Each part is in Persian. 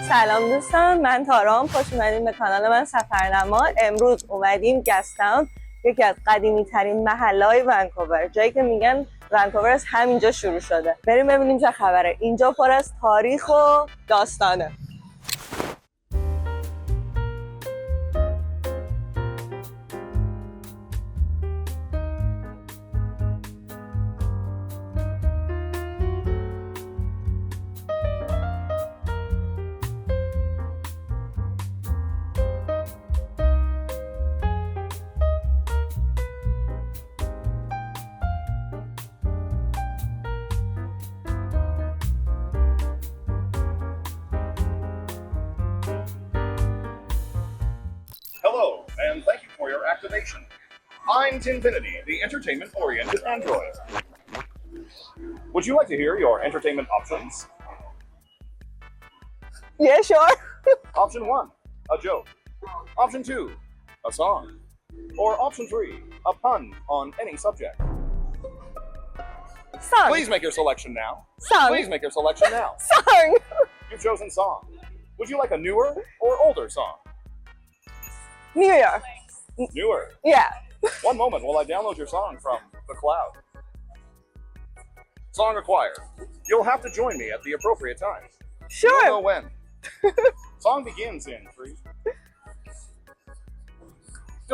سلام دوستان، من تارام، خوش اومدین به کانال من سفرنما. امروز اومدیم گستاون، یکی از قدیمی ترین محلهای ونکوور، جایی که میگن ونکوور از همینجا شروع شده. بریم ببینیم چه خبره. اینجا پر از تاریخ و داستانه. Hello, and thank you for your activation. I'm Tinfinity, the entertainment-oriented android. Would you like to hear your entertainment options? Yeah, sure. Option 1, a joke. Option 2, a song. Or option 3, a pun on any subject. Song. Please make your selection now. Song. Please make your selection now. Song. You've chosen song. Would you like a newer or older song? New York. Newer. Yeah. One moment while I download your song from the cloud. Song acquired. You'll have to join me at the appropriate time. Sure. You'll know when. Song begins in 3.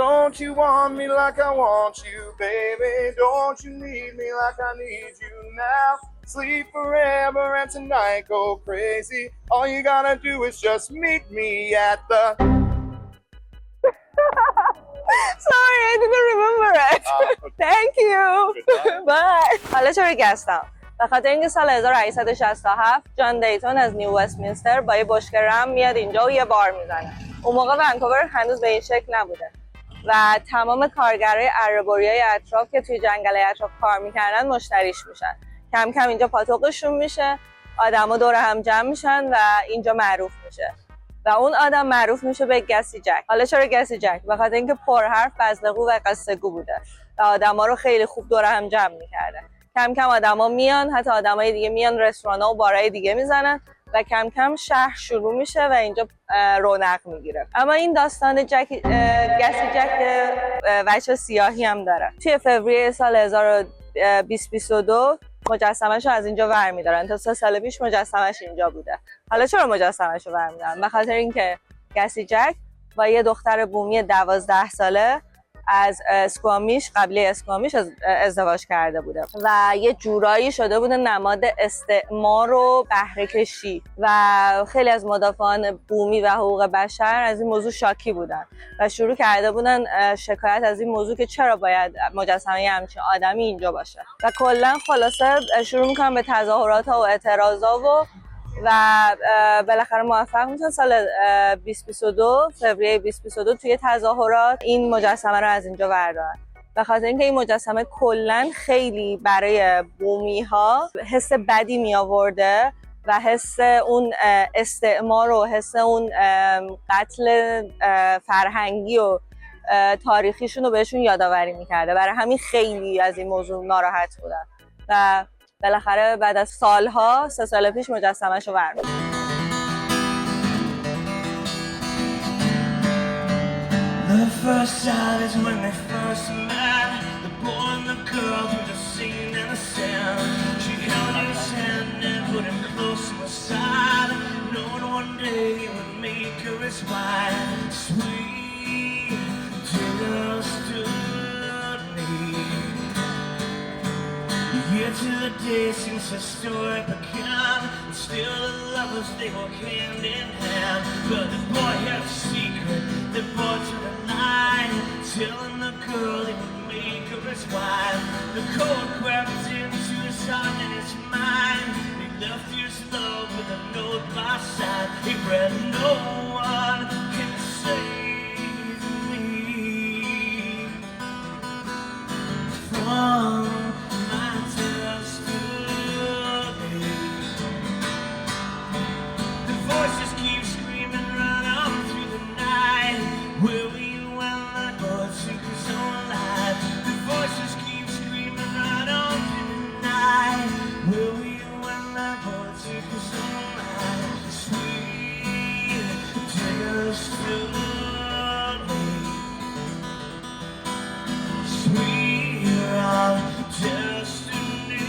Don't you want me like I want you, baby? Don't you need me like I need you now? Sleep forever and tonight go crazy. All you gotta do is just meet me at the... Sorry, I didn't remember it. Thank you. Bye. حالا چرا گستم؟ به خاطر اینکه سال 1867 جان دیتون از نیو وستمینستر با یه بشکه رم میاد اینجا و یه بار میزنه. اون موقع ونکوور هنوز به این شکل نبوده و تمام کارگرای اره‌بریای اطراف که توی جنگل‌های اطراف کار میکردن مشتریش میشن. کم کم اینجا پاتوقشون میشه، آدما دور هم جمع میشن و اینجا معروف میشه. و اون آدم معروف میشه به گسی جک. حالا چرا گسی جک؟ به خاطر اینکه پرحرف، بزدگو و قصه گو بوده و آدما رو خیلی خوب دور هم جمع میکرده. کم کم آدما میان، حتی آدمای دیگه میان رستوران‌ها و بارهای دیگه میزنن و کم کم شهر شروع میشه و اینجا رونق میگیره. اما این داستان گسی جک وجه سیاهی هم داره. توی فوریه سال 2022 مجسمه‌شو از اینجا برمی‌دارن. تا 3 سال پیش مجسمه‌ش اینجا بوده. حالا چرا مجسمه‌شو برمی‌دارن؟ به خاطر اینکه گسی جک با یه دختر بومی 12 ساله از اسکوامیش، قبیله اسکوامیش ازدواج کرده بوده و یه جورایی شده بوده نماد استعمار و بهره کشی و خیلی از مدافعان بومی و حقوق بشر از این موضوع شاکی بودن و شروع کرده بودن شکایت از این موضوع که چرا باید مجسمه همچین آدمی اینجا باشه و کلا خلاصه شروع میکنن به تظاهرات و اعتراضا و بالاخره موفق میشن. سال 2022 فوریه 2022 توی تظاهرات این مجسمه رو از اینجا بردارن. به خاطر اینکه این مجسمه کلا خیلی برای بومی ها حس بدی می آورده و حس اون استعمار و حس اون قتل فرهنگی و تاریخیشون رو بهشون یادآوری میکرده. برای همین خیلی از این موضوع ناراحت بودن و بالاخره بعد از سالها 3 سال پیش مجسمه‌شو برد. The first sight is when they first met. The boy and the girl through the scene and the sand. She held his hand and put him close to her side, knowing one day it would make her his wife. Sweet till stood me. Year to the day since the story began, and still the lovers they walk hand in hand. But the boy had a secret that brought to the night, telling the girl he would make her his wife. The cold crept into his heart and his mind. He left his love with a note by side. He read, "No one can save me from my destiny." The voices keep screaming right on through the night. Where were you when the boy took his own life? The voices keep screaming right on through the night. Where were you when the boy took his own life? Sweet understood me. Sweetheart, destiny.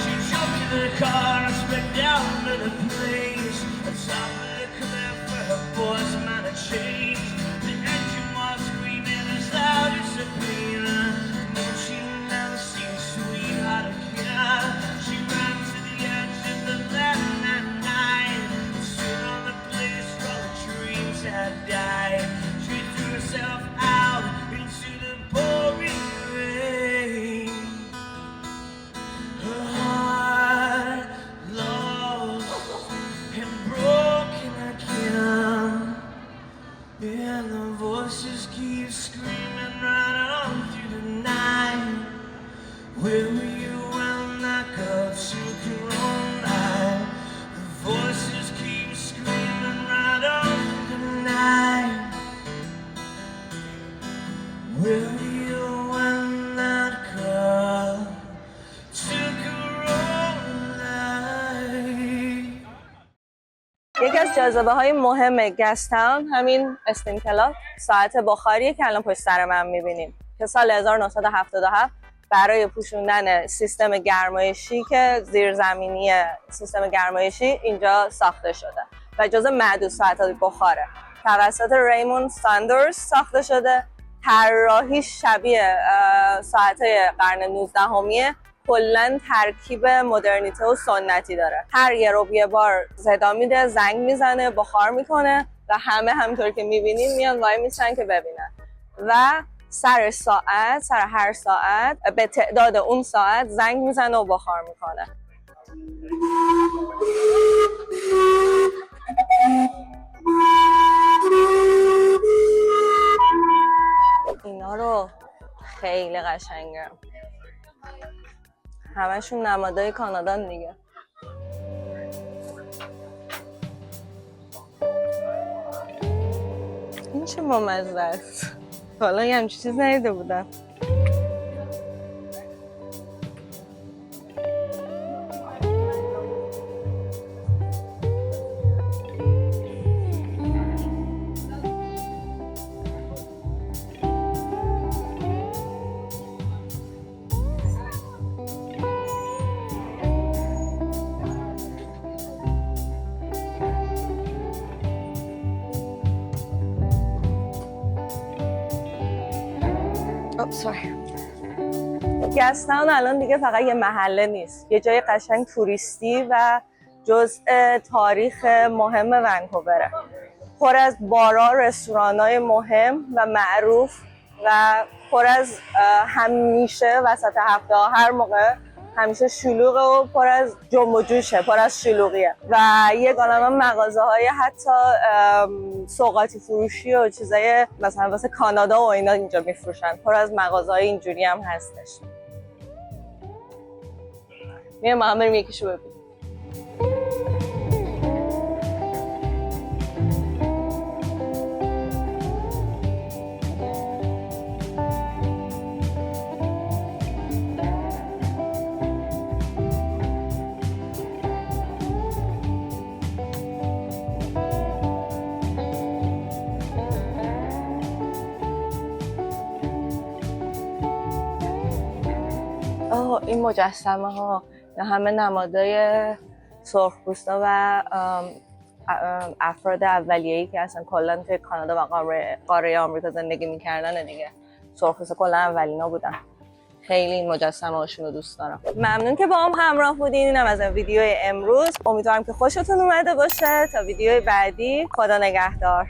She jumped in the car and sped down to the place. A top of the cliff where her voice might have changed. The engine was screaming as loud as a pain. No, she never seen sweetheart again. She ran to the edge of the land that night. Stood on the place where all the dreams had died. She threw herself out into the pouring rain. Her heart lost and broken again. And the voices keep screaming right on through the night. Where were you when that girl took her own life? The voices keep screaming right on through the night. Where were you when that girl took her own life? یکی از جاذبه های مهم گستاون همین استیم کلاب ساعت بخاریه که الان پشت سر من میبینیم که سال 1977 برای پوشوندن سیستم گرمایشی که زیرزمینی سیستم گرمایشی اینجا ساخته شده و جزو معدود ساعت‌های بخاره. توسط ریموند ساندرز ساخته شده. طراحی شبیه ساعت‌های قرن 19 کلاً ترکیب مدرنیته و سنتی داره. هر یه رو یه بار صدا میده، زنگ میزنه، بخار میکنه و همه همونطور که میبینین میان وای میسن که ببینن و سر هر ساعت به تعداد اون ساعت زنگ میزنه و بخار میکنه. اینا رو خیلی قشنگه. همشون نمادهای کانادان دیگه. این چه بامزه است. حالا یه همچین چیز ندیده بودم. گستاون الان دیگه فقط یه محله نیست، یه جای قشنگ توریستی و جزء تاریخ مهم ونکووره. پر از بارا، رستورانای مهم و معروف و پر از همیشه وسط هفته ها هر موقع همیشه شلوغه و پر از جنب و جوشه، پر از شلوغیه و یه عالمه مغازه های حتی سوغاتی فروشی و چیزای مثلا واسه کانادا و اینا اینجا میفروشن. پر از مغازه های اینجوری هم هستش. میرم ما هم بریم یکیشو ببینیم. این مجسمه ها همه نمادای سرخپوستا و افراد اولیه‌ای که اصلا کلا توی کانادا و قاره آمریکا زندگی میکردن دیگه. سرخپوستا کلا اولینا بودن. خیلی این مجسمه هاشون رو دوست دارم. ممنون که با هم همراه بودین. اینم از ویدیو امروز. امیدوارم که خوشتون اومده باشه. تا ویدیو بعدی، خدا نگهدار.